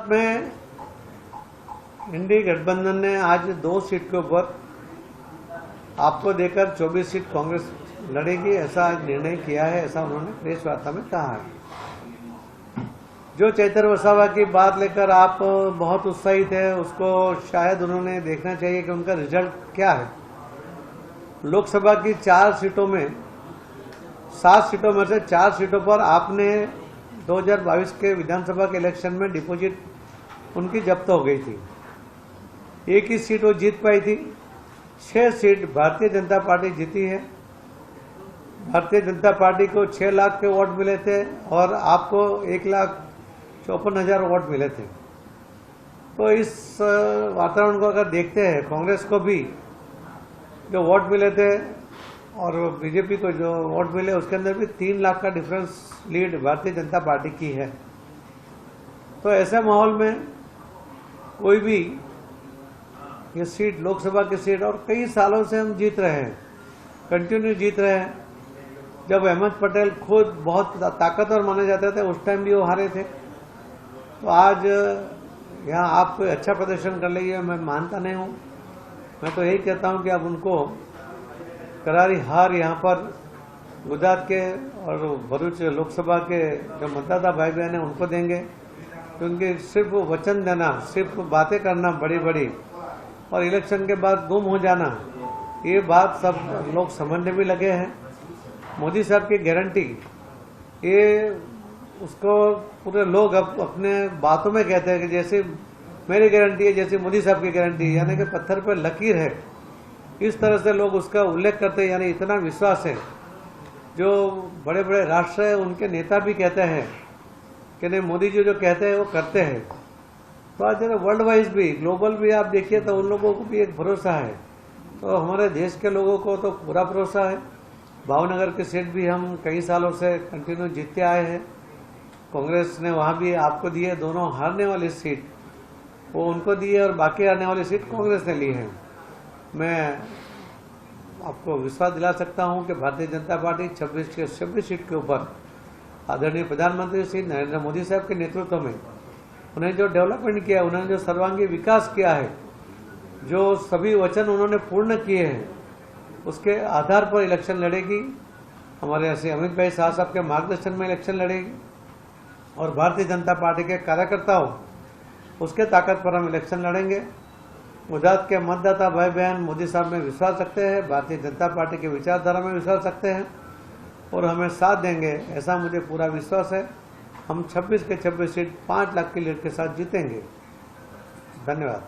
में इंडी गठबंधन ने आज 2 सीट के ऊपर आपको देकर 24 सीट कांग्रेस लड़ेगी, ऐसा आज निर्णय किया है। ऐसा उन्होंने प्रेस वार्ता में कहा है। जो चैतर वसावा की बात लेकर आप बहुत उत्साहित है, उसको शायद उन्होंने देखना चाहिए कि उनका रिजल्ट क्या है। लोकसभा की 4 सीटों में 7 सीटों में से 4 सीटों पर आपने 2022 के विधानसभा के इलेक्शन में डिपॉजिट उनकी जब्त हो गई थी। एक ही सीट वो जीत पाई थी। 6 सीट भारतीय जनता पार्टी जीती है। भारतीय जनता पार्टी को 6 लाख के वोट मिले थे और आपको 1,54,000 वोट मिले थे। तो इस वातावरण को अगर देखते हैं, कांग्रेस को भी जो वोट मिले थे और बीजेपी को जो वोट मिले, उसके अंदर भी 3 लाख का difference lead Bharatiya Janata party की है। तो ऐसे माहौल में कोई भी ये सीट, लोकसभा की सीट, और कई सालों से हम जीत रहे हैं, कंटिन्यू जीत रहे हैं। जब अहमद पटेल खुद बहुत ताकतवर माने जाते थे, उस टाइम भी वो हारे थे। तो आज यहाँ आप कोई अच्छा प्रदर्शन कर लेंगे, मैं मानता नहीं हूँ। मैं तो यही कहता हूँ कि अब उनको करारी हार यहाँ पर गुजरात के और भरूच लोकसभा के जो मतदाता भाई बहन हैं उनको देंगे, क्योंकि सिर्फ वचन देना, सिर्फ बातें करना बड़ी बड़ी और इलेक्शन के बाद गुम हो जाना, ये बात सब लोग समझने भी लगे हैं। मोदी साहब की गारंटी, ये उसको पूरे लोग अब अपने बातों में कहते हैं कि जैसे मेरी गारंटी है, जैसे मोदी साहब की गारंटी, यानी कि पत्थर पर लकीर है। इस तरह से लोग उसका उल्लेख करते हैं, यानी इतना विश्वास है। जो बड़े बड़े राष्ट्र हैं उनके नेता भी कहते हैं कि नहीं, मोदी जी जो कहते हैं वो करते हैं। तो आज वर्ल्ड वाइज भी, ग्लोबल भी आप देखिए तो उन लोगों को भी एक भरोसा है। तो हमारे देश के लोगों को तो पूरा भरोसा है। भावनगर की सीट भी हम कई सालों से कंटिन्यू जीतते आए हैं। कांग्रेस ने वहाँ भी आपको दी है। दोनों हारने वाली सीट वो उनको दी है और बाकी हारने वाली सीट कांग्रेस ने ली है। मैं आपको विश्वास दिला सकता हूं कि भारतीय जनता पार्टी 26 के 26 सीट के ऊपर आदरणीय प्रधानमंत्री श्री नरेंद्र मोदी साहब के नेतृत्व में उन्हें जो डेवलपमेंट किया, उन्होंने जो सर्वांगीण विकास किया है, जो सभी वचन उन्होंने पूर्ण किए हैं, उसके आधार पर इलेक्शन लड़ेगी। हमारे ऐसे अमित भाई शाह साहब के मार्गदर्शन में इलेक्शन लड़ेगी और भारतीय जनता पार्टी के कार्यकर्ताओं उसके ताकत पर हम इलेक्शन लड़ेंगे। गुजरात के मतदाता भाई बहन मोदी साहब में विश्वास रखते हैं, भारतीय जनता पार्टी की विचारधारा में विश्वास रखते हैं और हमें साथ देंगे, ऐसा मुझे पूरा विश्वास है। हम 26 के 26 सीट 5 लाख की लीड के साथ जीतेंगे। धन्यवाद।